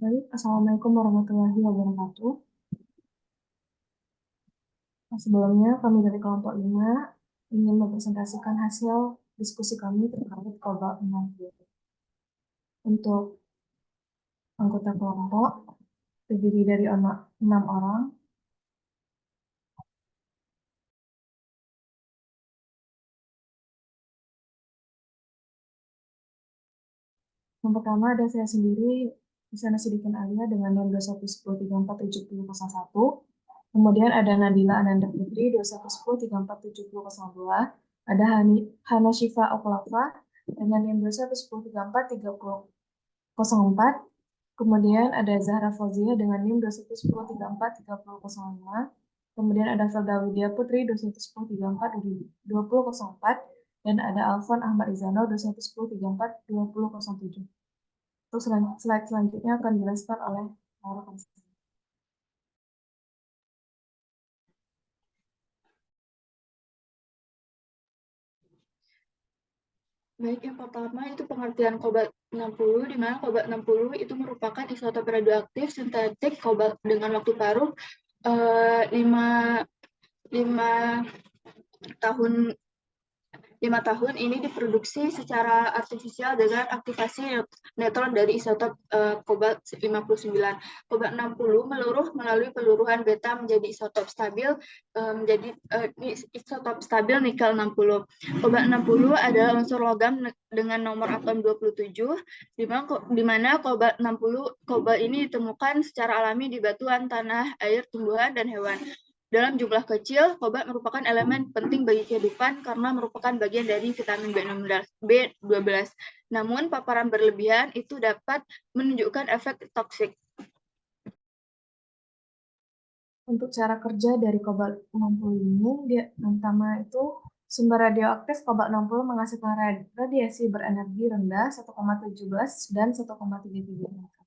Baik, Assalamualaikum warahmatullahi wabarakatuh. Sebelumnya, kami dari kelompok 5 ingin mempresentasikan hasil diskusi kami terkait kobalt 60. Untuk anggota kelompok, terdiri dari 6 orang. Yang pertama ada saya sendiri, Isana Sidikin Alia dengan NIM 21103477001. Kemudian ada Nadila Ananda Putri 21103477002. Ada Hana Syifa Oklava dengan NIM 211034304. Kemudian ada Zahra Fauzia dengan NIM 211034305. Kemudian ada Felda Widya Putri 211034204. Dan ada Alfon Ahmad Izano 211034207. Untuk slide selanjutnya akan dijelaskan oleh Laura Konstantina. Baik, yang pertama itu pengertian kobalt 60, di mana kobalt 60 itu merupakan isotop radioaktif sintetik kobalt dengan waktu paruh 5 tahun 5 tahun ini diproduksi secara artifisial dengan aktivasi neutron dari isotop kobalt 59. Kobalt 60 meluruh melalui peluruhan beta menjadi isotop stabil nikel 60. Kobalt 60 adalah unsur logam dengan nomor atom 27, di mana kobalt 60 ini ditemukan secara alami di batuan, tanah, air, tumbuhan, dan hewan. Dalam jumlah kecil, kobalt merupakan elemen penting bagi kehidupan karena merupakan bagian dari vitamin B12. Namun, paparan berlebihan itu dapat menunjukkan efek toksik. Untuk cara kerja dari kobalt 60 ini, pertama itu sumber radioaktif kobalt 60 menghasilkan radiasi berenergi rendah 1,17 dan 1,33 meter.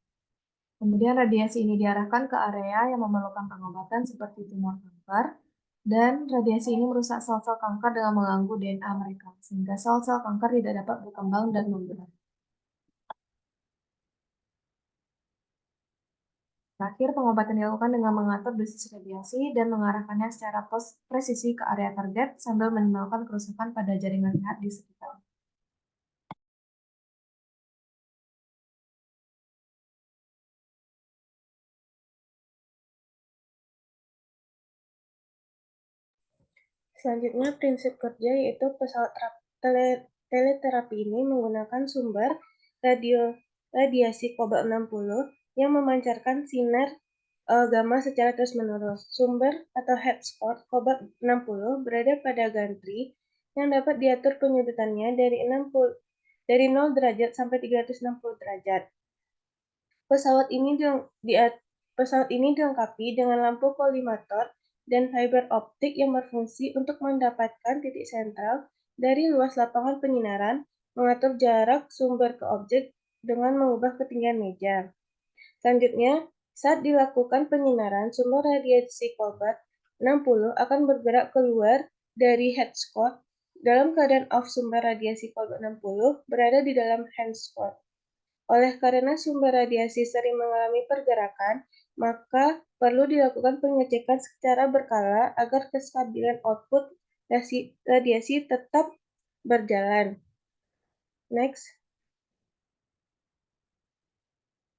Kemudian radiasi ini diarahkan ke area yang memerlukan pengobatan seperti tumor kanker, dan radiasi ini merusak sel-sel kanker dengan mengganggu DNA mereka, sehingga sel-sel kanker tidak dapat berkembang dan memberat. Terakhir, pengobatan dilakukan dengan mengatur dosis radiasi dan mengarahkannya secara presisi ke area target sambil minimalkan kerusakan pada jaringan sehat di sekitar. Selanjutnya, prinsip kerja yaitu pesawat teleterapi ini menggunakan sumber radiasi kobalt 60 yang memancarkan sinar gamma secara terus-menerus. Sumber atau headspot kobalt 60 berada pada gantry yang dapat diatur penyudutannya dari 0 derajat sampai 360 derajat. Pesawat ini dilengkapi dengan lampu kolimator dan fiber optik yang berfungsi untuk mendapatkan titik sentral dari luas lapangan penyinaran, mengatur jarak sumber ke objek dengan mengubah ketinggian meja. Selanjutnya, saat dilakukan penyinaran, sumber radiasi kobalt 60 akan bergerak keluar dari headspot dalam keadaan off. Sumber radiasi kobalt 60 berada di dalam handspot. Oleh karena sumber radiasi sering mengalami pergerakan, maka perlu dilakukan pengecekan secara berkala agar kestabilan output radiasi tetap berjalan. Next.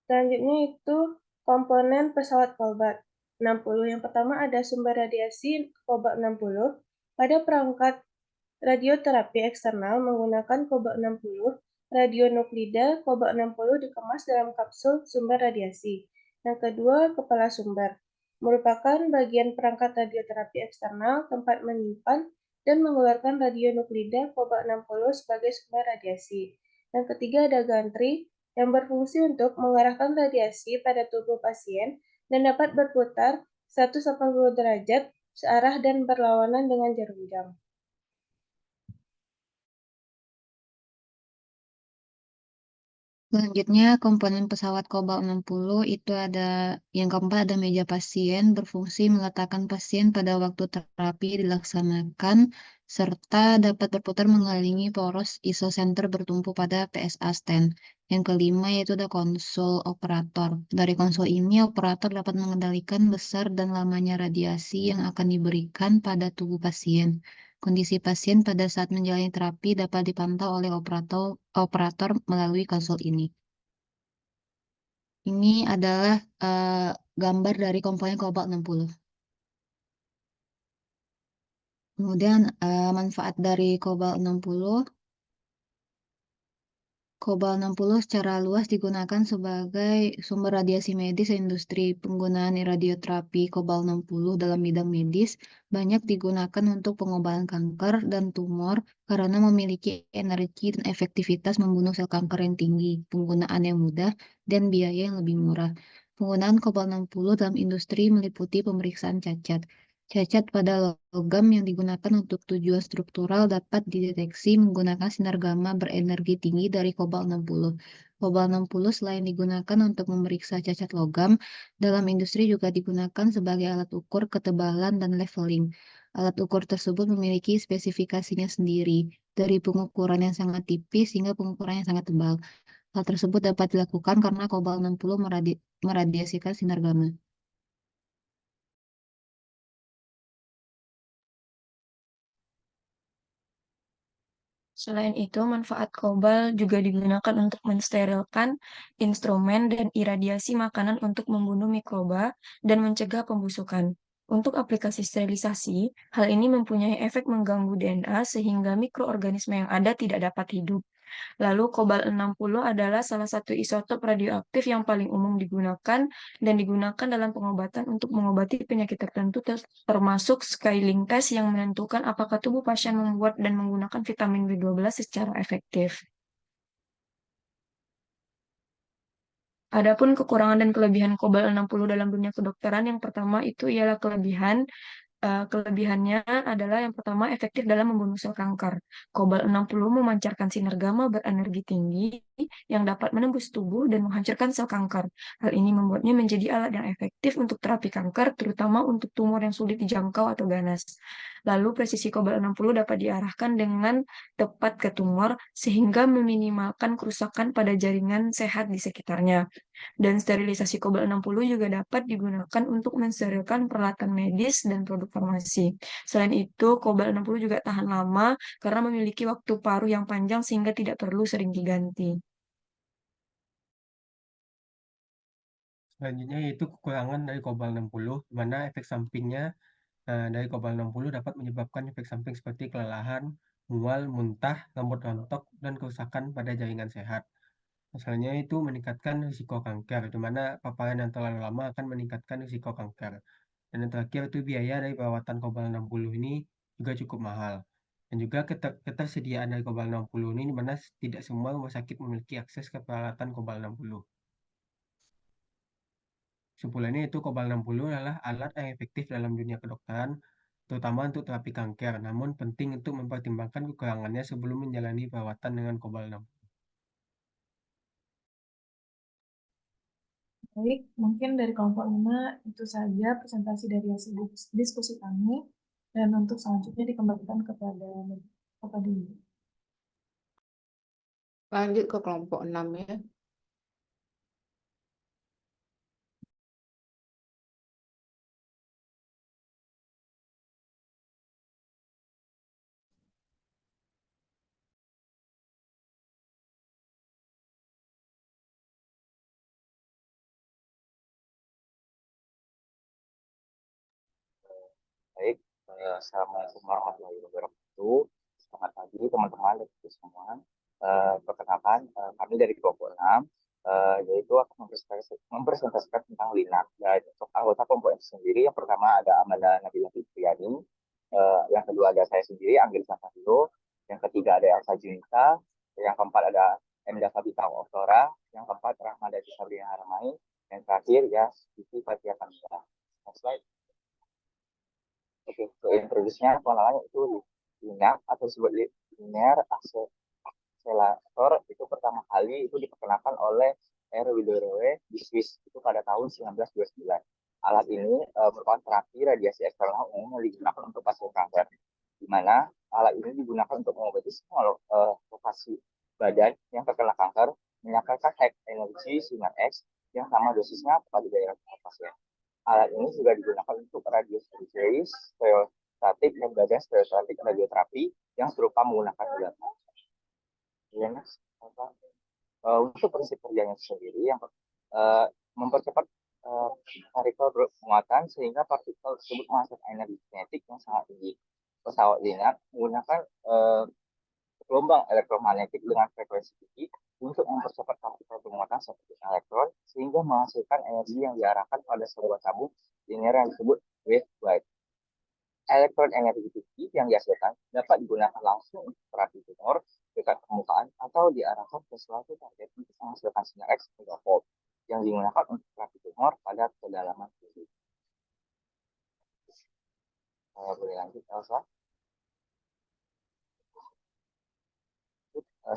Selanjutnya itu komponen pesawat kobalt 60. Yang pertama ada sumber radiasi kobalt 60. Pada perangkat radioterapi eksternal menggunakan kobalt 60, radionuklida kobalt 60 dikemas dalam kapsul sumber radiasi. Yang kedua, kepala sumber merupakan bagian perangkat radioterapi eksternal tempat menyimpan dan mengeluarkan radionuklida kobalt 60 sebagai sumber radiasi. Yang ketiga ada gantry yang berfungsi untuk mengarahkan radiasi pada tubuh pasien dan dapat berputar 180 derajat searah dan berlawanan dengan jarum jam. Selanjutnya, komponen pesawat Cobalt 60 itu ada yang keempat ada meja pasien berfungsi meletakkan pasien pada waktu terapi dilaksanakan serta dapat berputar mengelilingi poros isosenter bertumpu pada PSA stand. Yang kelima yaitu ada konsol operator. Dari konsol ini operator dapat mengendalikan besar dan lamanya radiasi yang akan diberikan pada tubuh pasien. Kondisi pasien pada saat menjalani terapi dapat dipantau oleh operator melalui konsol ini. Ini adalah gambar dari komponen Cobalt 60. Kemudian manfaat dari Cobalt 60. Cobalt 60 secara luas digunakan sebagai sumber radiasi medis industri. Penggunaan radioterapi Cobalt 60 dalam bidang medis banyak digunakan untuk pengobatan kanker dan tumor karena memiliki energi dan efektivitas membunuh sel kanker yang tinggi, penggunaan yang mudah, dan biaya yang lebih murah. Penggunaan Cobalt 60 dalam industri meliputi pemeriksaan cacat. Cacat pada logam yang digunakan untuk tujuan struktural dapat dideteksi menggunakan sinar gamma berenergi tinggi dari Cobalt 60. Cobalt 60 selain digunakan untuk memeriksa cacat logam, dalam industri juga digunakan sebagai alat ukur ketebalan dan leveling. Alat ukur tersebut memiliki spesifikasinya sendiri, dari pengukuran yang sangat tipis hingga pengukuran yang sangat tebal. Hal tersebut dapat dilakukan karena Cobalt 60 meradiasikan sinar gamma. Selain itu, manfaat kobal juga digunakan untuk mensterilkan instrumen dan iradiasi makanan untuk membunuh mikroba dan mencegah pembusukan. Untuk aplikasi sterilisasi, hal ini mempunyai efek mengganggu DNA sehingga mikroorganisme yang ada tidak dapat hidup. Lalu kobalt 60 adalah salah satu isotop radioaktif yang paling umum digunakan dan digunakan dalam pengobatan untuk mengobati penyakit tertentu termasuk scaling test yang menentukan apakah tubuh pasien membuat dan menggunakan vitamin B12 secara efektif. Adapun kekurangan dan kelebihan kobalt 60 dalam dunia kedokteran, yang pertama itu ialah kelebihannya adalah yang pertama efektif dalam membunuh sel kanker. Kobalt 60 memancarkan sinar gamma berenergi tinggi yang dapat menembus tubuh dan menghancurkan sel kanker. Hal ini membuatnya menjadi alat yang efektif untuk terapi kanker, terutama untuk tumor yang sulit dijangkau atau ganas. Lalu presisi kobalt 60 dapat diarahkan dengan tepat ke tumor sehingga meminimalkan kerusakan pada jaringan sehat di sekitarnya. Dan sterilisasi kobalt 60 juga dapat digunakan untuk mensterilkan peralatan medis dan produk farmasi. Selain itu, kobalt 60 juga tahan lama karena memiliki waktu paruh yang panjang sehingga tidak perlu sering diganti. Selanjutnya yaitu kekurangan dari Cobalt 60, di mana efek sampingnya dari Cobalt 60 dapat menyebabkan efek samping seperti kelelahan, mual, muntah, rambut rontok, dan kerusakan pada jaringan sehat. Misalnya itu meningkatkan risiko kanker, di mana paparan yang terlalu lama akan meningkatkan risiko kanker. Dan yang terakhir itu biaya dari perawatan Cobalt 60 ini juga cukup mahal. Dan juga ketersediaan dari Cobalt 60 ini, di mana tidak semua rumah sakit memiliki akses ke peralatan Cobalt 60. Kesimpulannya itu Cobalt 60 adalah alat yang efektif dalam dunia kedokteran, terutama untuk terapi kanker, namun penting untuk mempertimbangkan kekurangannya sebelum menjalani perawatan dengan Cobalt 60. Baik, mungkin dari kelompok 5 itu saja presentasi dari hasil diskusi kami, dan untuk selanjutnya dikembalikan kepada Ibu. Lanjut ke kelompok 6 ya. Baik, Assalamualaikum warahmatullahi wabarakatuh. Selamat pagi teman-teman dan kita semua. Perkenalkan, kami dari kelompok 6, yaitu akan mempresentasikan tentang Linux. Dan untuk anggota kelompok ini sendiri, yang pertama ada Amanda Nabila Fitriani, yang kedua ada saya sendiri, Anggil Santahilo, yang ketiga ada Elsa Junita, yang keempat ada Enda Fabita Oktora, yang keempat Rahmadati Sabrina Harmai, yang terakhir ya Siti Fatia Kamila. Next slide. Oke, introduksinya pengenalannya itu Linux atau disebut linear oscillator itu pertama kali itu diperkenalkan oleh R. Widorewe di Swiss itu pada tahun 1929. Alat ini merupakan terapi radiasi eksternal umum yang digunakan untuk pasien kanker, di mana alat ini digunakan untuk mengobati semua lokasi badan yang terkena kanker, menyampaikan high energy sinar X yang sama dosisnya pada daerah pasien. Alat ini juga digunakan untuk radiosurgery, stereostatik, dan badan stereostatik radioterapi yang serupa menggunakan udara. Untuk prinsip kerjanya sendiri yang mempercepat partikel bermuatan sehingga partikel tersebut menghasilkan energi kinetik yang sangat tinggi. Pesawat linear menggunakan gelombang elektromagnetik dengan frekuensi tinggi untuk mempercepat partikel bermuatan seperti elektron sehingga menghasilkan energi yang diarahkan pada sebuah tabung linear yang disebut waveguide. Elektron energi tinggi yang dihasilkan dapat digunakan langsung untuk terapi tumor dekat permukaan atau diarahkan ke suatu target untuk menghasilkan sinar X megavolt yang digunakan untuk terapi tumor pada kedalaman tinggi. Boleh lanjut, Elsa?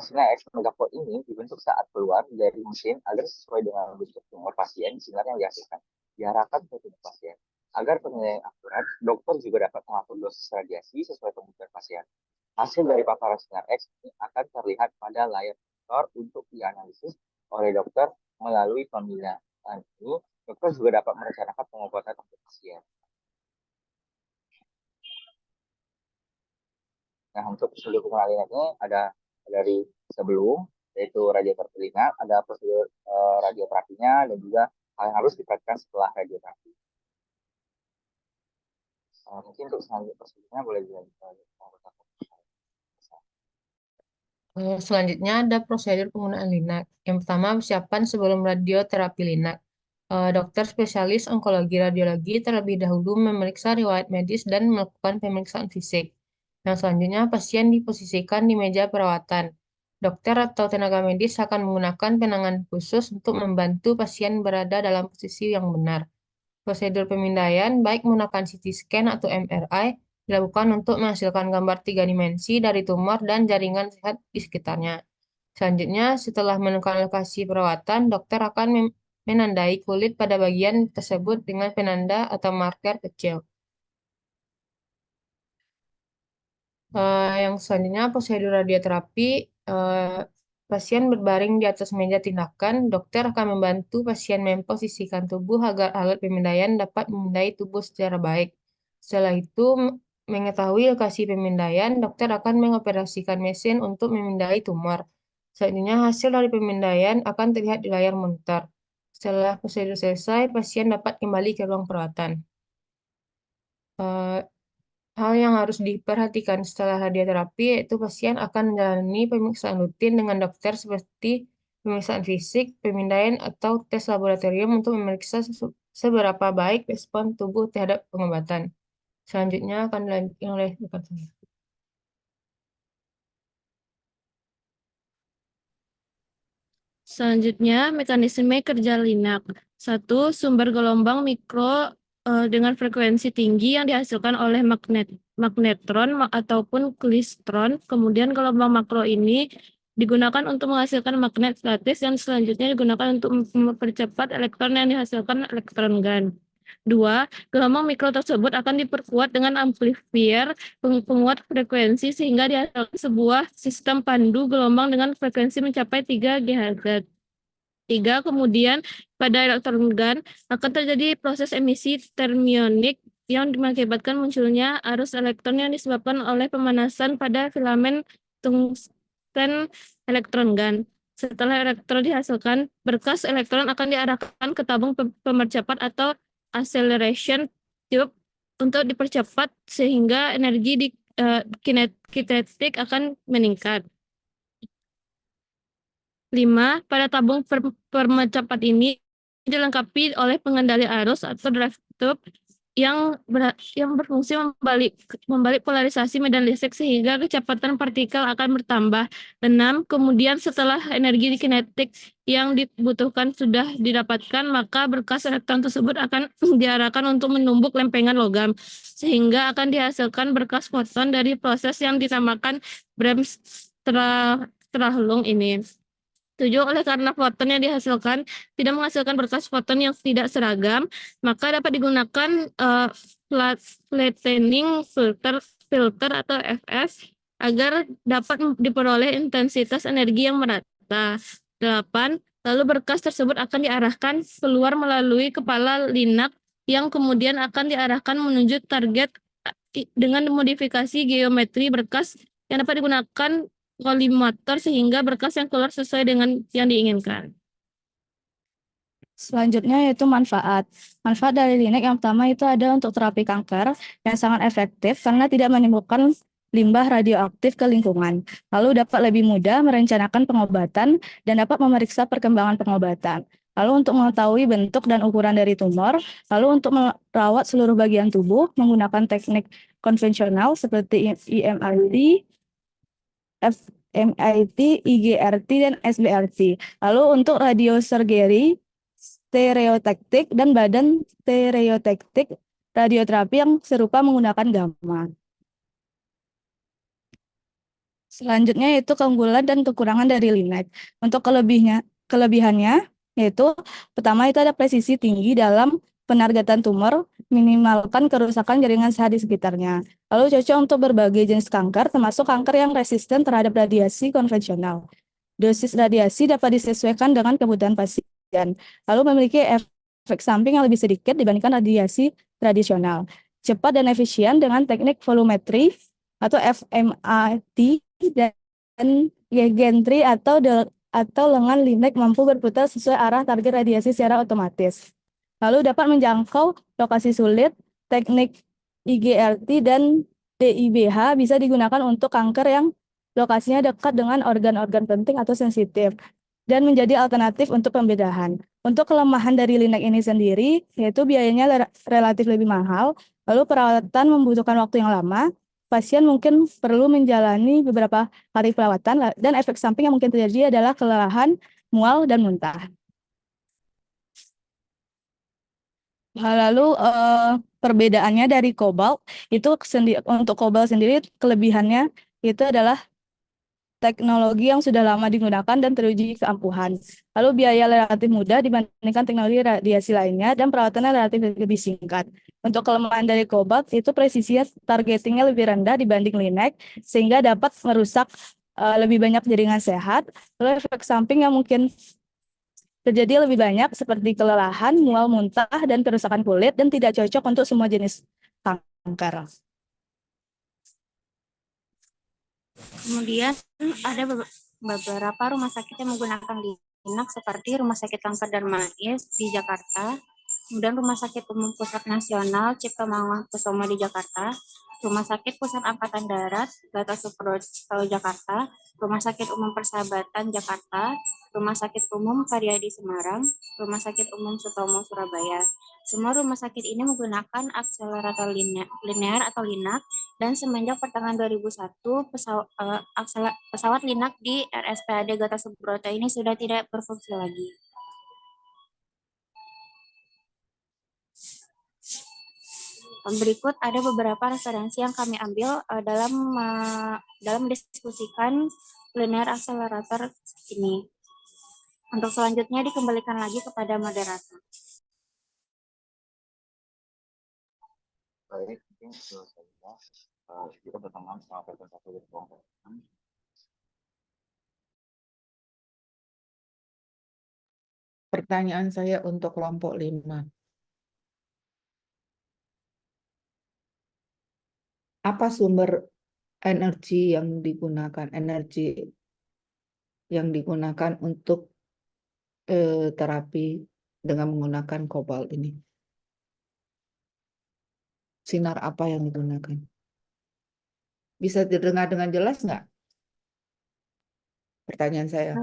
Sinar X megavolt ini dibentuk saat keluar dari mesin agar sesuai dengan bentuk tumor pasien, sinar yang dihasilkan diarahkan ke tubuh pasien. Agar penilaian akurat, dokter juga dapat mengatur dosis radiasi sesuai kebutuhan pasien. Hasil dari paparan sinar X ini akan terlihat pada layar monitor untuk dianalisis oleh dokter melalui pemilihan ini. Dokter juga dapat merencanakan pengobatan untuk pasien. Nah, untuk prosedur pengalihan ini ada dari sebelum, yaitu radiator telinga, ada prosedur radioterapinya, dan juga hal yang harus diperhatikan setelah radioterapi. Mungkin untuk selanjutnya prosedurnya boleh dilanjutkan. Selanjutnya ada prosedur penggunaan linak. Yang pertama, persiapan sebelum radioterapi linak. Dokter spesialis onkologi radiologi terlebih dahulu memeriksa riwayat medis dan melakukan pemeriksaan fisik. Yang selanjutnya, pasien diposisikan di meja perawatan. Dokter atau tenaga medis akan menggunakan penanganan khusus untuk membantu pasien berada dalam posisi yang benar. Prosedur pemindaian, baik menggunakan CT scan atau MRI, dilakukan untuk menghasilkan gambar 3 dimensi dari tumor dan jaringan sehat di sekitarnya. Selanjutnya, setelah menemukan lokasi perawatan, dokter akan menandai kulit pada bagian tersebut dengan penanda atau marker kecil. Yang selanjutnya, prosedur radioterapi. Pasien berbaring di atas meja tindakan, dokter akan membantu pasien memposisikan tubuh agar alat pemindaian dapat memindai tubuh secara baik. Setelah itu, mengetahui lokasi pemindaian, dokter akan mengoperasikan mesin untuk memindai tumor. Selanjutnya, hasil dari pemindaian akan terlihat di layar monitor. Setelah prosedur selesai, pasien dapat kembali ke ruang perawatan. Hal yang harus diperhatikan setelah radioterapi yaitu pasien akan menjalani pemeriksaan rutin dengan dokter seperti pemeriksaan fisik, pemindaian, atau tes laboratorium untuk memeriksa seberapa baik respon tubuh terhadap pengobatan. Selanjutnya akan dilanjutkan oleh rekan saya. Selanjutnya, mekanisme kerja linak. 1. Sumber gelombang mikro dengan frekuensi tinggi yang dihasilkan oleh magnetron ataupun klistron. Kemudian gelombang makro ini digunakan untuk menghasilkan magnet statis yang selanjutnya digunakan untuk mempercepat elektron yang dihasilkan elektron gun. 2. Gelombang mikro tersebut akan diperkuat dengan amplifier penguat frekuensi sehingga dihasilkan sebuah sistem pandu gelombang dengan frekuensi mencapai 3 GHz. 3. Kemudian pada elektron gun akan terjadi proses emisi termionik yang mengakibatkan munculnya arus elektron yang disebabkan oleh pemanasan pada filamen tungsten elektron gun. Setelah elektron dihasilkan, berkas elektron akan diarahkan ke tabung pemercepat atau acceleration tube untuk dipercepat sehingga energi di kinetik akan meningkat. 5. Pada tabung pemercepat ini dilengkapi oleh pengendali arus atau drive tube yang berfungsi membalik polarisasi medan listrik sehingga kecepatan partikel akan bertambah. 6. Kemudian setelah energi kinetik yang dibutuhkan sudah didapatkan, maka berkas elektron tersebut akan diarahkan untuk menumbuk lempengan logam sehingga akan dihasilkan berkas foton dari proses yang dinamakan Bremsstrahlung Stralsund ini. 7. Oleh karena foton yang dihasilkan tidak menghasilkan berkas foton yang tidak seragam, maka dapat digunakan flattening filter atau FS agar dapat diperoleh intensitas energi yang merata. 8. Lalu berkas tersebut akan diarahkan keluar melalui kepala linak yang kemudian akan diarahkan menuju target dengan modifikasi geometri berkas yang dapat digunakan kolimator sehingga berkas yang keluar sesuai dengan yang diinginkan. Selanjutnya yaitu manfaat. Manfaat dari Linek yang pertama itu ada untuk terapi kanker yang sangat efektif karena tidak menimbulkan limbah radioaktif ke lingkungan. Lalu dapat lebih mudah merencanakan pengobatan dan dapat memeriksa perkembangan pengobatan. Lalu untuk mengetahui bentuk dan ukuran dari tumor, lalu untuk merawat seluruh bagian tubuh menggunakan teknik konvensional seperti IMRT, FMIT, IGRT, dan SBRT. Lalu untuk radiosurgery, stereotaktik, dan badan stereotaktik radioterapi yang serupa menggunakan gamma. Selanjutnya yaitu keunggulan dan kekurangan dari Linek. Untuk kelebihannya yaitu pertama itu ada presisi tinggi dalam penargetan tumor, minimalkan kerusakan jaringan sehat di sekitarnya. Lalu cocok untuk berbagai jenis kanker, termasuk kanker yang resisten terhadap radiasi konvensional. Dosis radiasi dapat disesuaikan dengan kebutuhan pasien. Lalu memiliki efek samping yang lebih sedikit dibandingkan radiasi tradisional. Cepat dan efisien dengan teknik volumetri atau FMRT dan gantry atau lengan Linek mampu berputar sesuai arah target radiasi secara otomatis. Lalu dapat menjangkau lokasi sulit. Teknik IGRT dan DIBH bisa digunakan untuk kanker yang lokasinya dekat dengan organ-organ penting atau sensitif dan menjadi alternatif untuk pembedahan. Untuk kelemahan dari Linek ini sendiri, yaitu biayanya relatif lebih mahal, lalu perawatan membutuhkan waktu yang lama, pasien mungkin perlu menjalani beberapa hari perawatan, dan efek samping yang mungkin terjadi adalah kelelahan, mual, dan muntah. Lalu perbedaannya dari kobalt, itu untuk kobalt sendiri kelebihannya itu adalah teknologi yang sudah lama digunakan dan teruji keampuhan. Lalu biaya relatif mudah dibandingkan teknologi radiasi lainnya dan perawatannya relatif lebih singkat. Untuk kelemahan dari kobalt itu presisinya targetingnya lebih rendah dibanding Linek sehingga dapat merusak lebih banyak jaringan sehat. Lalu efek samping yang mungkin terjadi lebih banyak seperti kelelahan, mual, muntah, dan kerusakan kulit dan tidak cocok untuk semua jenis kanker. Kemudian ada beberapa rumah sakit yang menggunakan Linak seperti Rumah Sakit Kanker Darmais di Jakarta, kemudian Rumah Sakit Umum Pusat Nasional Cipto Mangunkusumo di Jakarta, Rumah Sakit Pusat Angkatan Darat Gatot Subroto Jakarta, Rumah Sakit Umum Persahabatan Jakarta, Rumah Sakit Umum Karyadi Semarang, Rumah Sakit Umum Sutomo Surabaya. Semua rumah sakit ini menggunakan akselerator linear atau Linak, dan semenjak pertengahan 2001 pesawat Linak di RSPAD Gatot Subroto ini sudah tidak berfungsi lagi. Berikut ada beberapa referensi yang kami ambil dalam mendiskusikan linear accelerator ini. Untuk selanjutnya dikembalikan lagi kepada moderator. Baik, mungkin itu saja. Kita berteman sama presentasi dari kelompok 6. Pertanyaan saya untuk kelompok 5. Apa sumber energi yang digunakan? Energi yang digunakan untuk terapi dengan menggunakan kobalt ini? Sinar apa yang digunakan? Bisa didengar dengan jelas nggak? Pertanyaan saya.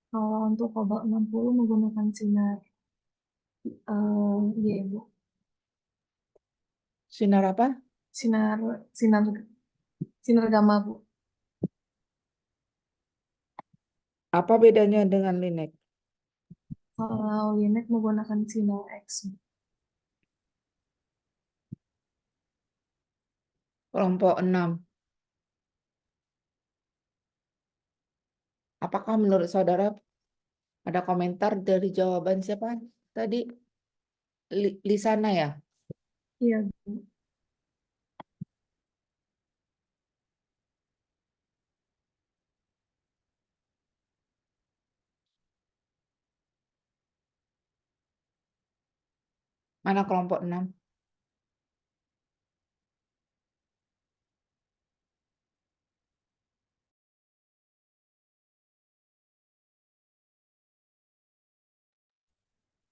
Kalau untuk kobalt 60 menggunakan sinar ya Ibu. Sinar apa? Sinar gamma, Bu. Apa bedanya dengan Linek? Kalau Linek menggunakan sinar X. Kelompok 6. Apakah menurut saudara ada komentar dari jawaban siapa tadi? Lisana ya? Iya, Bu. Mana kelompok 6?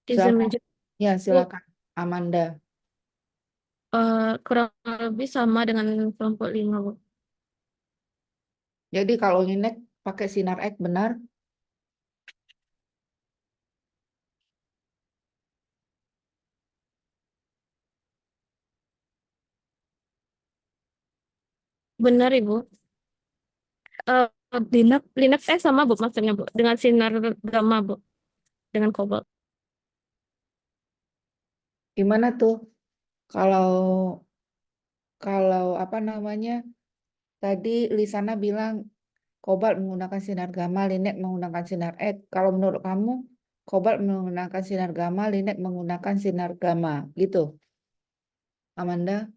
Izin Silakan. menjawab, Ya, Bu. silakan. Amanda. Kurang lebih sama dengan kelompok 5, Bu. Jadi kalau Linek pakai sinar X benar? Benar, Ibu. Eh, Linux sama, Bu, maksudnya, Bu. Dengan sinar gamma, Bu. Dengan kobalt. Gimana tuh? Kalau kalau apa namanya? Tadi Lisana bilang kobalt menggunakan sinar gamma, Linek menggunakan sinar X. Kalau menurut kamu, kobalt menggunakan sinar gamma, Linek menggunakan sinar gamma, gitu. Amanda?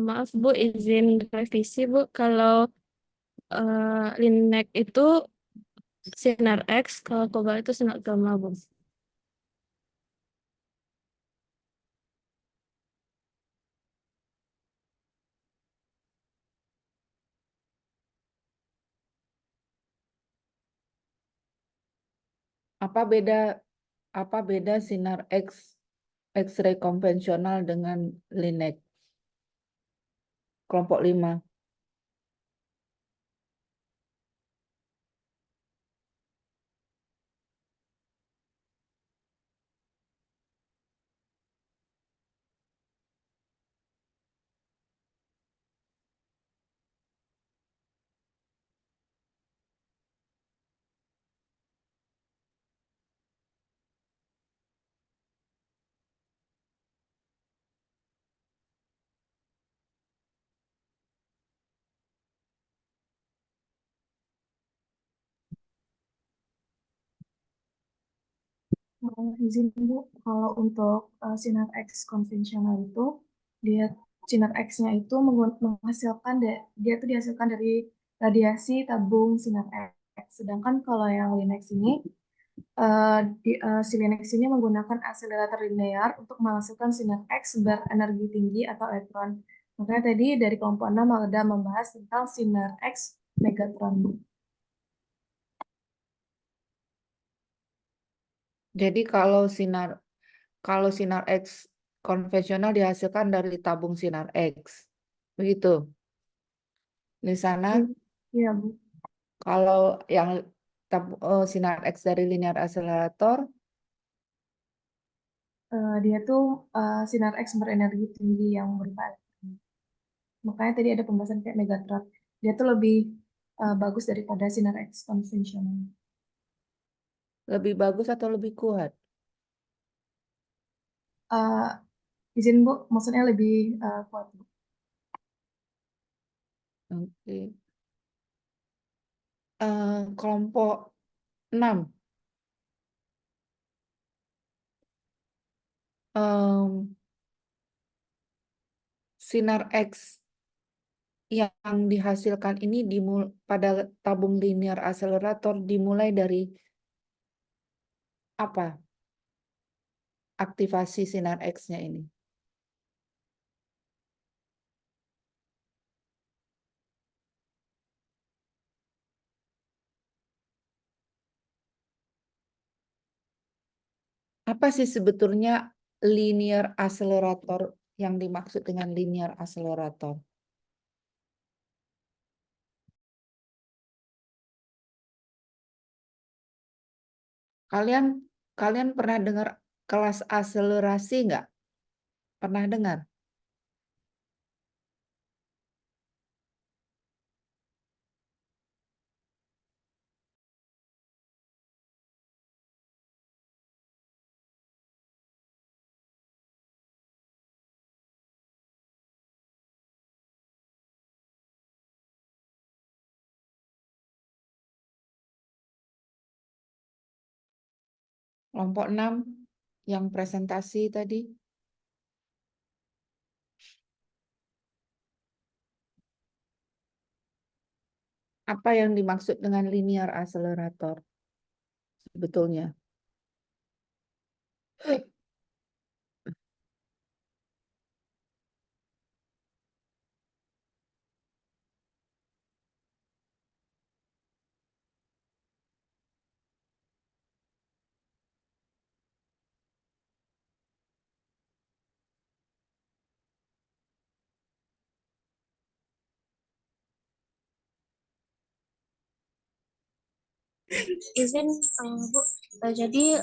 Maaf, Bu, izin revisi, Bu. Kalau Linek itu sinar X, kalau kobalt itu sinar gamma, Bu. Apa beda sinar X-ray konvensional dengan Linek? Kelompok 5. Izin Bu, kalau untuk sinar X konvensional itu, dia sinar X-nya itu menghasilkan dia itu dihasilkan dari radiasi tabung sinar X. Sedangkan kalau yang Linux ini, si Linux ini menggunakan akselerator linear untuk menghasilkan sinar X berenergi tinggi atau elektron. Makanya tadi dari kelompok 6 ada membahas tentang sinar X megatron. Jadi kalau sinar X konvensional dihasilkan dari tabung sinar X. Begitu. Di sana Iya, Bu. kalau yang sinar X dari linear accelerator, Dia tuh sinar X berenergi tinggi yang berupa elektron. Makanya tadi ada pembahasan kayak megatron. Dia tuh lebih bagus daripada sinar X konvensional. lebih bagus atau lebih kuat? Uh, izin Bu, maksudnya lebih kuat, Bu. Oke. Kelompok 6. Sinar X yang dihasilkan ini pada tabung linear accelerator dimulai dari apa? Aktivasi sinar X-nya ini. Apa sih sebetulnya linear accelerator yang dimaksud dengan linear accelerator? Kalian pernah dengar kelas akselerasi nggak? Pernah dengar? Kelompok 6 yang presentasi tadi. Apa yang dimaksud dengan linear accelerator sebetulnya? Izin Bu, jadi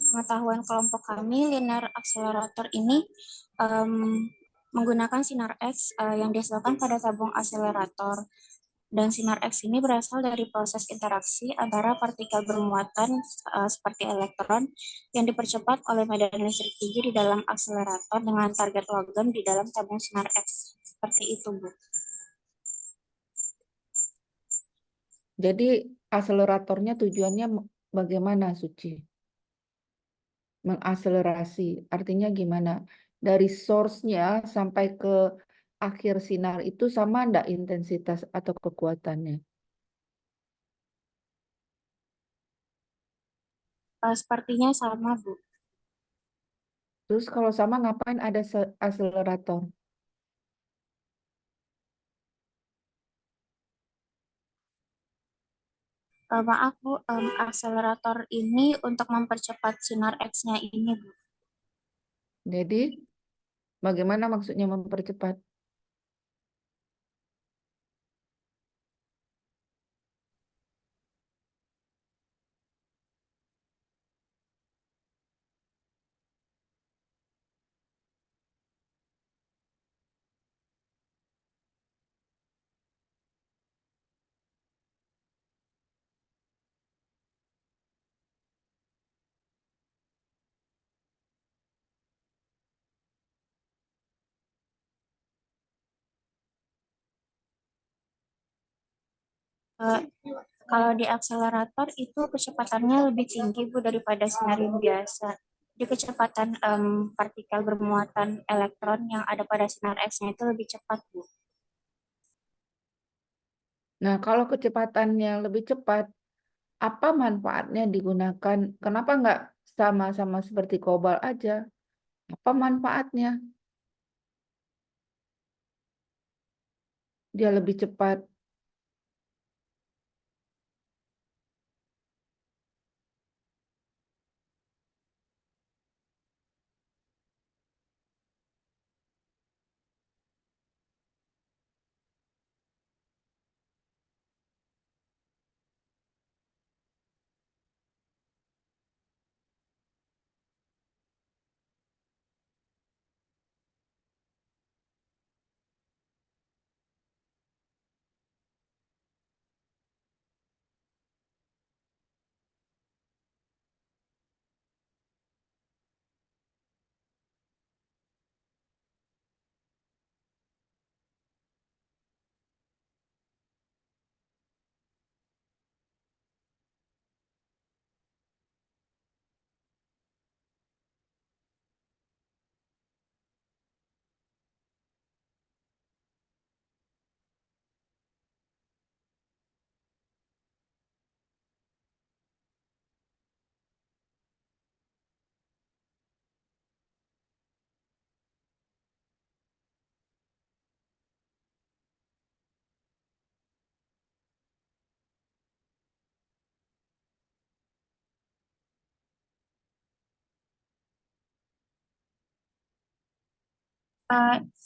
pengetahuan kelompok kami linear accelerator ini menggunakan sinar X yang dihasilkan pada tabung akselerator. Dan sinar X ini berasal dari proses interaksi antara partikel bermuatan seperti elektron yang dipercepat oleh medan listrik tinggi di dalam akselerator dengan target logam di dalam tabung sinar X. Seperti itu, Bu. Jadi akseleratornya tujuannya bagaimana, Suci? Mengakselerasi, artinya gimana? Dari source-nya sampai ke akhir sinar itu sama enggak intensitas atau kekuatannya? Sepertinya sama, Bu. Terus kalau sama ngapain ada akselerator? Maaf, Bu, akselerator ini untuk mempercepat sinar X-nya ini, Bu. Jadi bagaimana maksudnya mempercepat? Kalau di akselerator itu kecepatannya lebih tinggi, Bu, daripada sinar yang biasa. Di kecepatan partikel bermuatan elektron yang ada pada sinar X-nya itu lebih cepat, Bu. Nah, kalau kecepatannya lebih cepat, apa manfaatnya digunakan? Kenapa nggak sama-sama seperti kobal aja? Apa manfaatnya? Dia lebih cepat.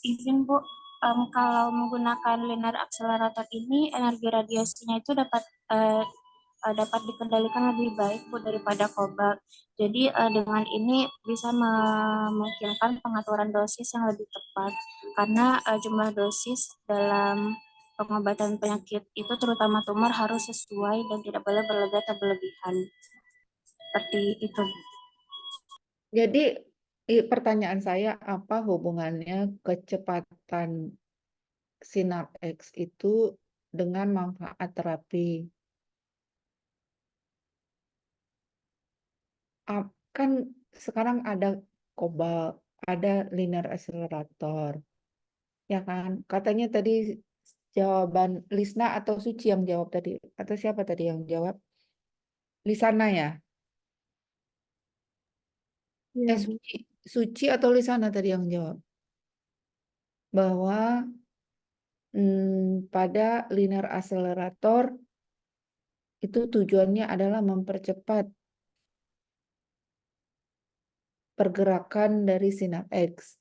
Izin, Bu, kalau menggunakan linear accelerator ini energi radiasinya itu dapat dikendalikan lebih baik, Bu, daripada kobalt. Jadi dengan ini bisa memungkinkan pengaturan dosis yang lebih tepat karena jumlah dosis dalam pengobatan penyakit itu terutama tumor harus sesuai dan tidak boleh berlebihan. Seperti itu, Bu. Jadi pertanyaan saya, apa hubungannya kecepatan sinar X itu dengan manfaat terapi? Kan sekarang ada kobalt, ada linear accelerator, ya kan? Katanya tadi jawaban Lisna atau Suci yang jawab tadi, atau siapa tadi yang jawab? Lisana ya? Iya, Bu. Suci atau Lisana tadi yang jawab bahwa pada linear accelerator itu tujuannya adalah mempercepat pergerakan dari sinar X,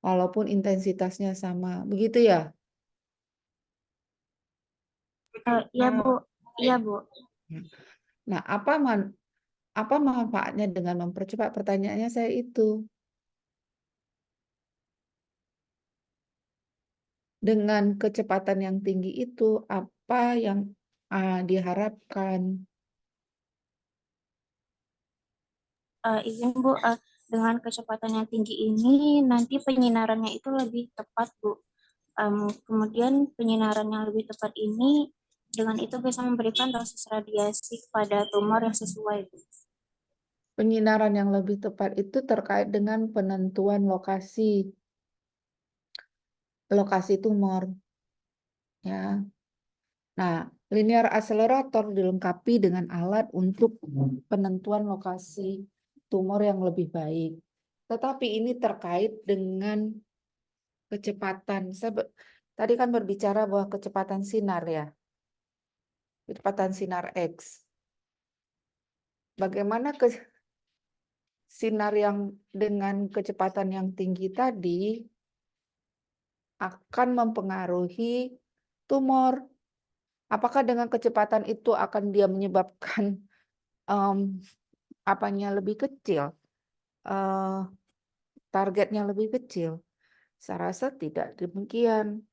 walaupun intensitasnya sama. Begitu ya? Iya, Bu. Iya, Bu. Nah, apa manfaatnya dengan mempercepat? Pertanyaannya saya itu. Dengan kecepatan yang tinggi itu, apa yang diharapkan? Izin, Bu. Dengan kecepatan yang tinggi ini, nanti penyinarannya itu lebih tepat, Bu. Kemudian penyinaran yang lebih tepat ini, dengan itu bisa memberikan dosis radiasi kepada tumor yang sesuai, Bu. Penyinaran yang lebih tepat itu terkait dengan penentuan lokasi tumor. Ya. Nah, linear accelerator dilengkapi dengan alat untuk penentuan lokasi tumor yang lebih baik. Tetapi ini terkait dengan kecepatan. Tadi kan berbicara bahwa kecepatan sinar ya. Kecepatan sinar X. Bagaimana sinar yang dengan kecepatan yang tinggi tadi akan mempengaruhi tumor. Apakah dengan kecepatan itu akan dia menyebabkan apanya lebih kecil, targetnya lebih kecil? Saya rasa tidak demikian.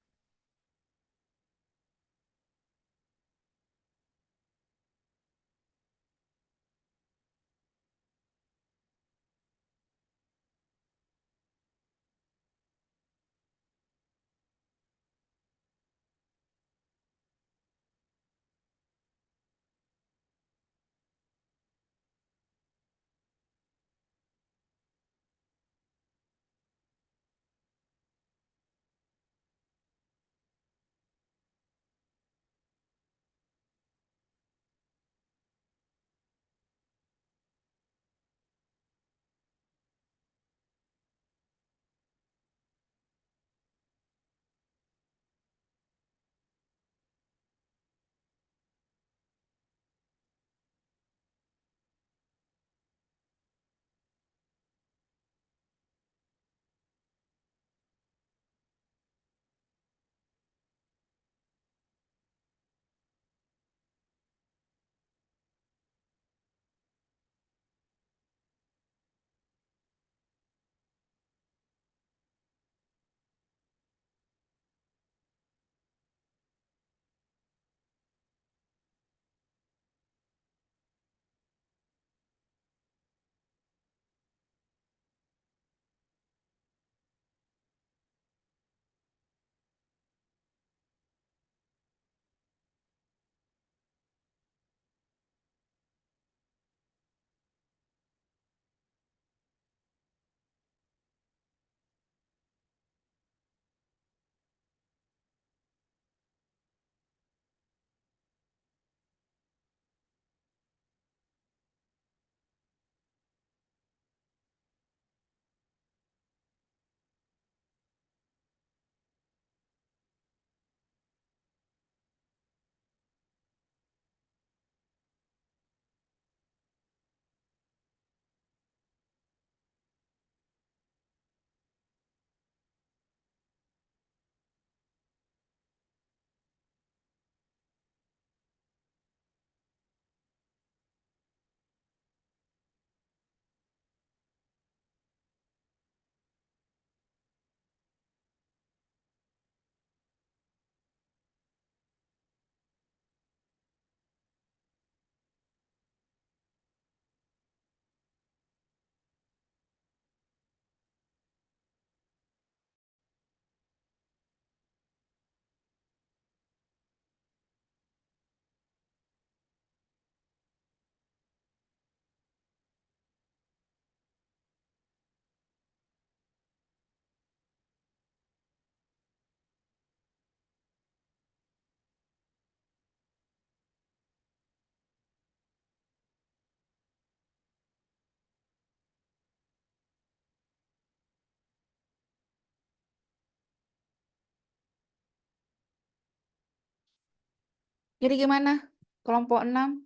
Jadi gimana? Kelompok 6?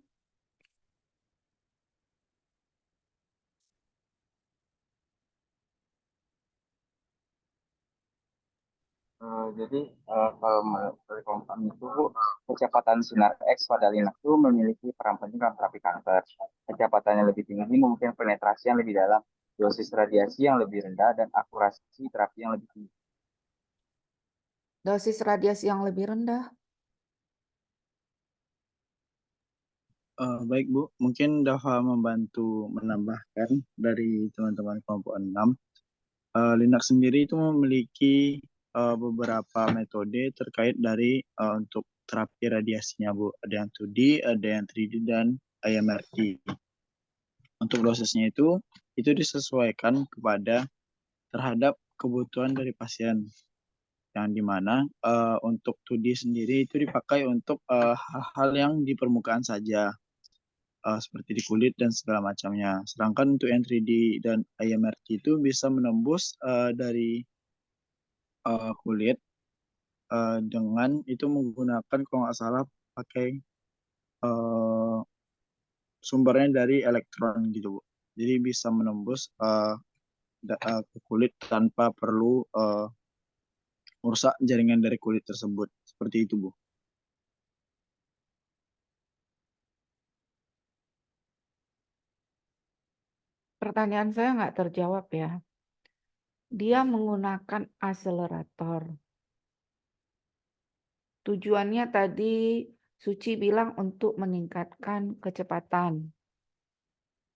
Jadi kalau dari kelompok kami itu kecepatan sinar X pada Linux itu memiliki peran penting dalam terapi kanker. Kecepatannya lebih tinggi mungkin penetrasi yang lebih dalam, dosis radiasi yang lebih rendah, dan akurasi terapi yang lebih tinggi. Dosis radiasi yang lebih rendah. Baik Bu, mungkin Dava membantu menambahkan dari teman-teman kelompok 6. Linux sendiri itu memiliki beberapa metode terkait dari untuk terapi radiasinya Bu. Ada yang 2D, ada yang 3D, dan IMRT. Untuk dosisnya itu disesuaikan terhadap kebutuhan dari pasien. Yang dimana untuk 2D sendiri itu dipakai untuk hal-hal yang di permukaan saja. Seperti di kulit dan segala macamnya. Sedangkan untuk yang 3D dan IMRT itu bisa menembus dari kulit dengan itu menggunakan kalau nggak salah pakai sumbernya dari elektron gitu Bu. Jadi bisa menembus ke kulit tanpa perlu merusak jaringan dari kulit tersebut. Seperti itu Bu. Pertanyaan saya nggak terjawab ya. Dia menggunakan akselerator. Tujuannya tadi Suci bilang untuk meningkatkan kecepatan.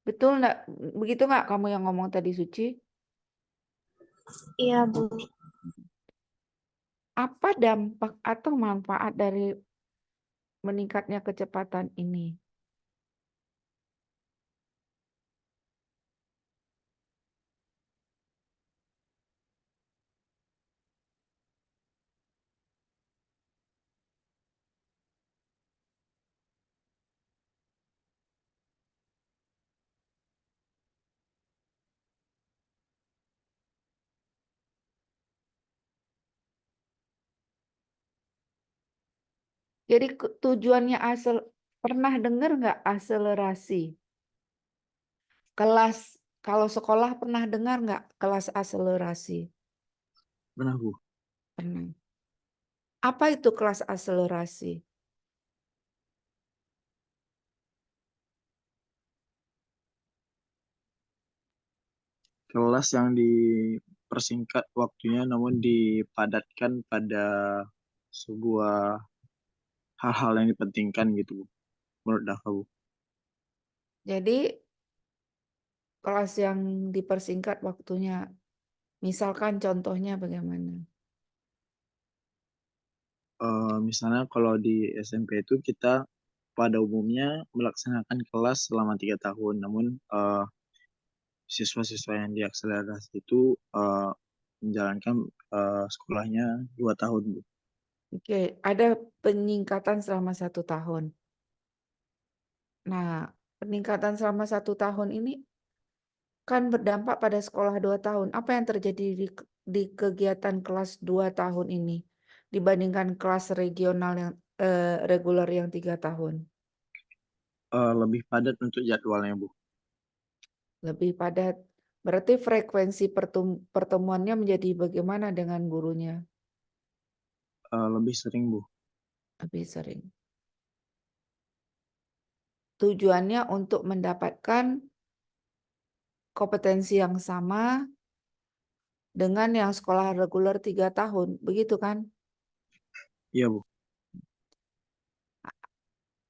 Betul nggak? Begitu nggak kamu yang ngomong tadi Suci? Iya, Bu. Apa dampak atau manfaat dari meningkatnya kecepatan ini? Jadi tujuannya pernah dengar nggak akselerasi? Kelas, kalau sekolah pernah dengar nggak kelas akselerasi? Pernah Bu. Pernah. Apa itu kelas akselerasi? Kelas yang dipersingkat waktunya namun dipadatkan pada sebuah hal-hal yang dipentingkan gitu Bu. Menurut Dava Bu. Jadi kelas yang dipersingkat waktunya, misalkan contohnya bagaimana? Misalnya kalau di SMP itu kita pada umumnya melaksanakan kelas selama 3 tahun, namun siswa-siswa yang diakselerasi itu menjalankan sekolahnya 2 tahun Bu. Oke, ada peningkatan selama 1 tahun. Nah, peningkatan selama 1 tahun ini kan berdampak pada sekolah 2 tahun. Apa yang terjadi di kegiatan kelas 2 tahun ini dibandingkan kelas regional yang reguler yang 3 tahun? Lebih padat untuk jadwalnya Bu. Lebih padat. Berarti frekuensi pertemuannya menjadi bagaimana dengan gurunya? Lebih sering Bu. Lebih sering. Tujuannya untuk mendapatkan kompetensi yang sama dengan yang sekolah reguler 3 tahun, begitu kan? Iya Bu.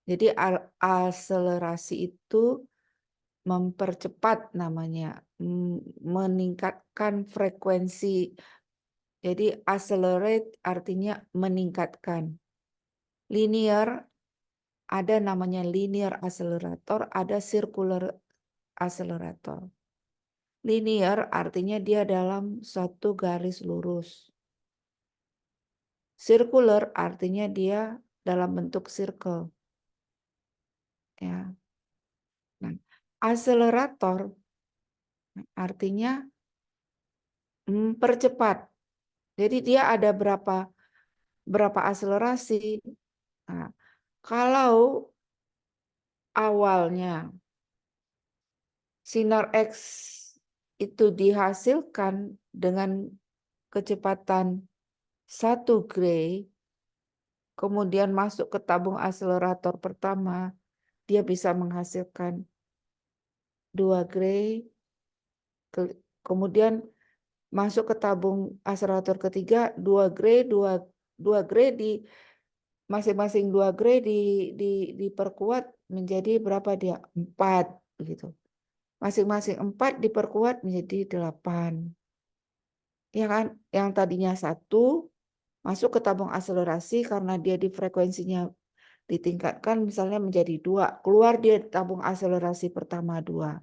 Jadi akselerasi itu mempercepat namanya, meningkatkan frekuensi. Jadi accelerate artinya meningkatkan. Linear, ada namanya linear accelerator, ada circular accelerator. Linear artinya dia dalam satu garis lurus. Circular artinya dia dalam bentuk circle. Ya. Nah, akselerator artinya mempercepat. Jadi dia ada berapa akselerasi. Nah, Kalau awalnya sinar X itu dihasilkan dengan kecepatan 1 Gray, kemudian masuk ke tabung akselerator pertama, dia bisa menghasilkan 2 Gray, kemudian masuk ke tabung akselerator ketiga 2 Gray, 2 Gray di masing-masing 2 Gray diperkuat menjadi berapa dia? 4 begitu. Masing-masing 4 diperkuat menjadi 8. Ya kan? Yang tadinya 1 masuk ke tabung akselerasi karena dia di frekuensinya ditingkatkan misalnya menjadi 2. Keluar dia tabung akselerasi pertama 2.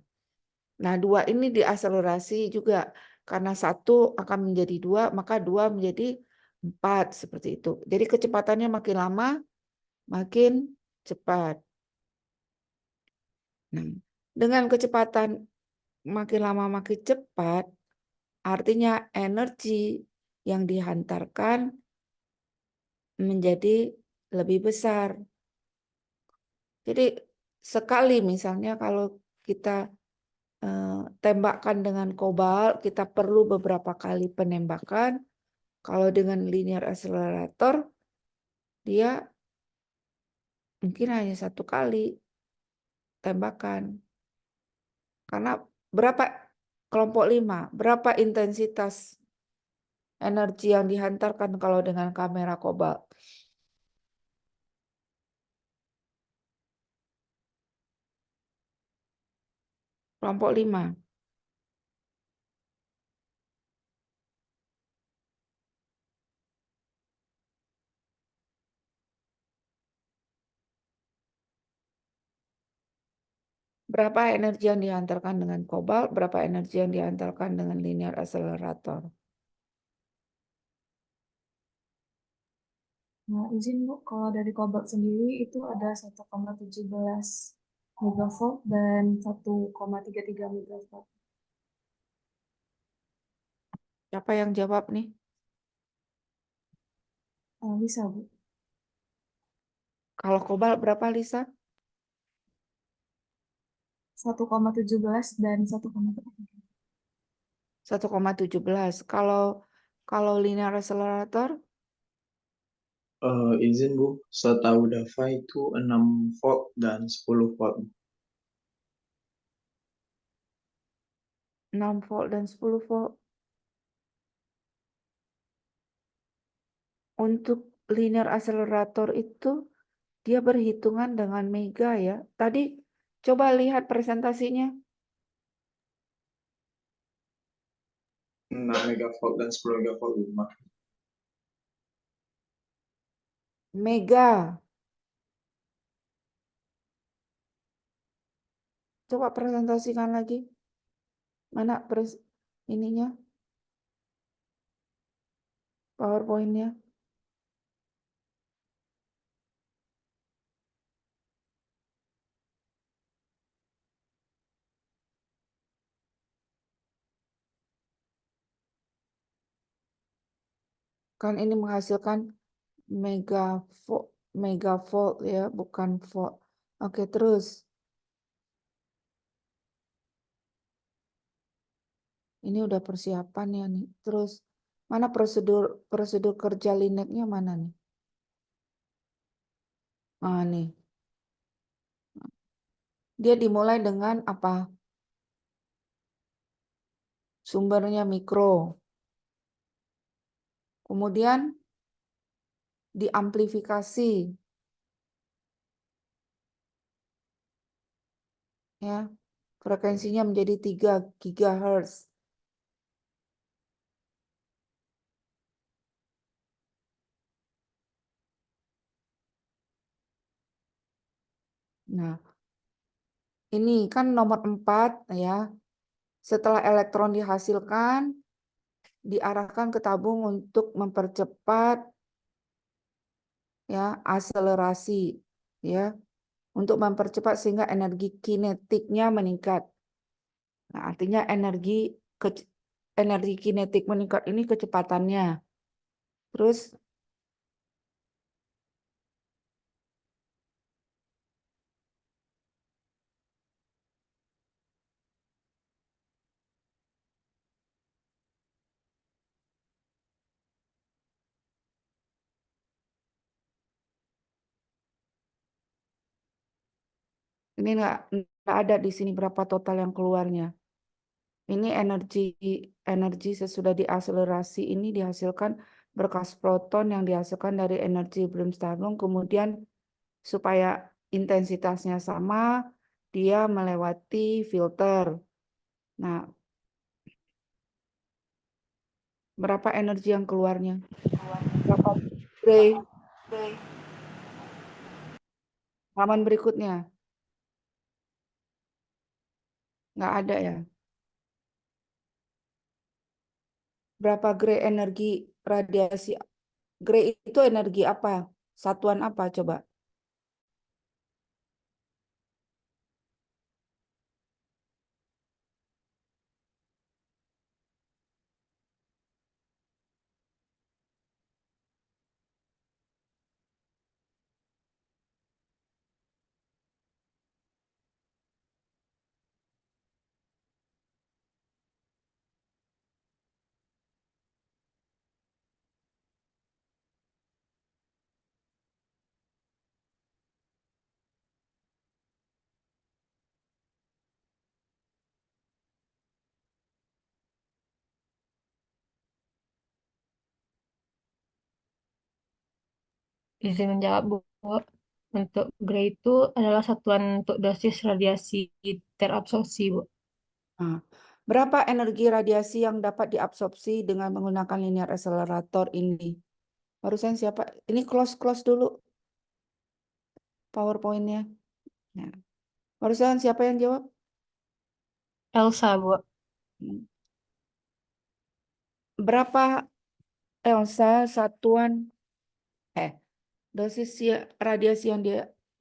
Nah, 2 ini diakselerasi juga karena 1 akan menjadi 2, maka 2 menjadi 4 seperti itu. Jadi kecepatannya makin lama makin cepat. Nah, dengan kecepatan makin lama makin cepat, artinya energi yang dihantarkan menjadi lebih besar. Jadi sekali misalnya kalau kita tembakkan dengan kobalt, kita perlu beberapa kali penembakan. Kalau dengan linear accelerator, dia mungkin hanya 1 kali tembakan. Karena berapa kelompok 5, berapa intensitas energi yang dihantarkan kalau dengan kamera kobalt? Kelompok 5. Berapa energi yang dihantarkan dengan kobalt, berapa energi yang dihantarkan dengan linear accelerator? Nah, izin Bu, kalau dari kobalt sendiri itu ada 1,17 megavolt dan 1,33 megavolt. Siapa yang jawab nih? Bisa, Bu. Kalau kobalt berapa, Lisa? 1,17 dan 1,33. 1,17. Kalau linear accelerator? Izin Bu, setahu Dava itu 6 volt dan 10 volt. 6 volt dan 10 volt. Untuk linear accelerator itu dia berhitungan dengan mega ya. Tadi coba lihat presentasinya. 6 megavolt dan 10 megavolt. Mega. Coba presentasikan lagi. Mana ininya? PowerPoint-nya. Kan ini menghasilkan megavolt ya, bukan volt. Oke, terus. Ini udah persiapan ya nih. Terus mana prosedur kerja lineknya mana nih? Ah, nih. Dia dimulai dengan apa? Sumbernya mikro. Kemudian diamplifikasi. Ya. Frekuensinya menjadi 3 GHz. Nah, ini kan nomor 4 ya. Setelah elektron dihasilkan, diarahkan ke tabung untuk mempercepat ya akselerasi ya. Untuk mempercepat sehingga energi kinetiknya meningkat. Nah, artinya energi kinetik meningkat ini kecepatannya. Terus Ini nggak ada di sini berapa total yang keluarnya. Ini energi sesudah diakselerasi ini dihasilkan berkas proton yang dihasilkan dari energi Bremsstrahlung, kemudian supaya intensitasnya sama, dia melewati filter. Nah, berapa energi yang keluarnya? Berapa Gray? Halaman berikutnya. Nggak ada ya. Berapa Gray energi radiasi? Gray itu energi apa? Satuan apa coba? Izin menjawab, Bu. Untuk Gray itu adalah satuan untuk dosis radiasi terabsorpsi, Bu. Nah, berapa energi radiasi yang dapat diabsorpsi dengan menggunakan linear accelerator ini? Barusan siapa? Ini close dulu PowerPoint-nya. Nah, barusan siapa yang jawab? Elsa, Bu. Berapa Elsa satuan dosis radiasi yang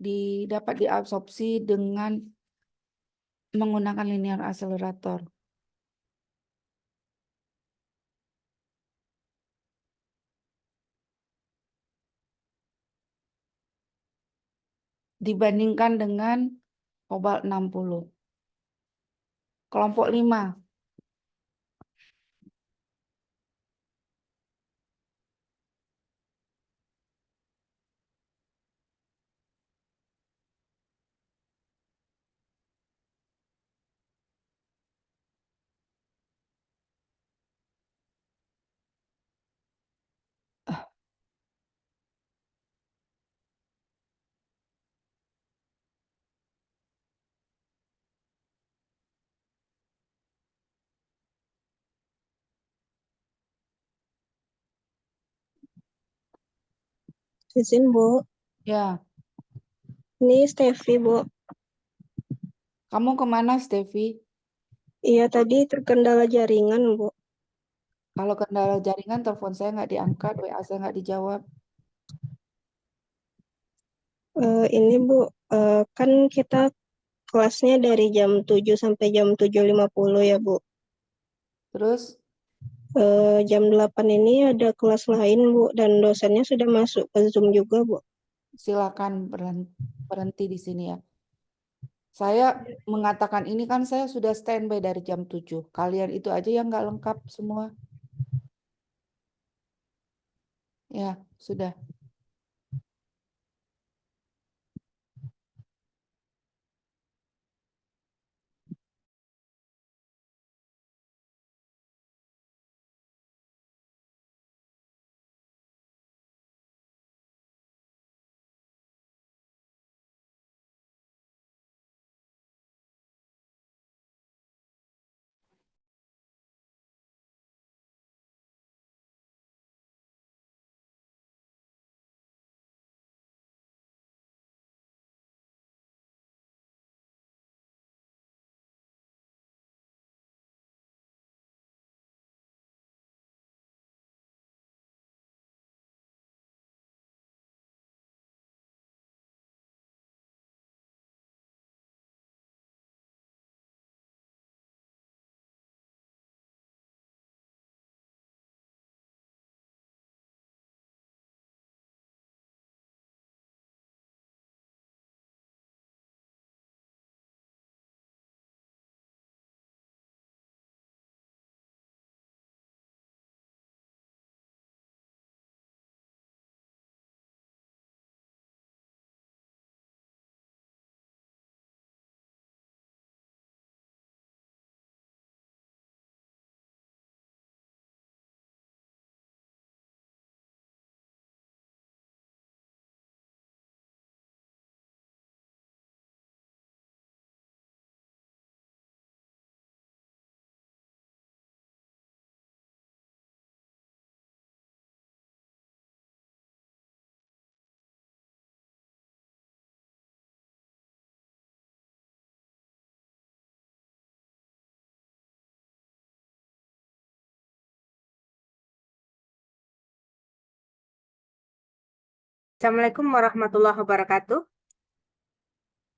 didapat diabsorpsi dengan menggunakan linear accelerator? Dibandingkan dengan kobalt 60. Kelompok 5. Izin, Bu. Ya, Ini Steffi, Bu. kamu kemana, Steffi? Iya, tadi terkendala jaringan, Bu. Kalau kendala jaringan, telepon saya nggak diangkat, WA saya nggak dijawab. Ini, Bu, kan kita kelasnya dari jam 7 sampai jam 7.50 ya, Bu. Terus, Jam 8 ini ada kelas lain, Bu, dan dosennya sudah masuk ke Zoom juga, Bu. silakan berhenti di sini ya. Saya mengatakan ini kan saya sudah standby dari jam 7. Kalian itu aja yang nggak lengkap semua. Ya, sudah. Assalamualaikum warahmatullahi wabarakatuh.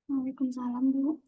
Waalaikumsalam, Bu.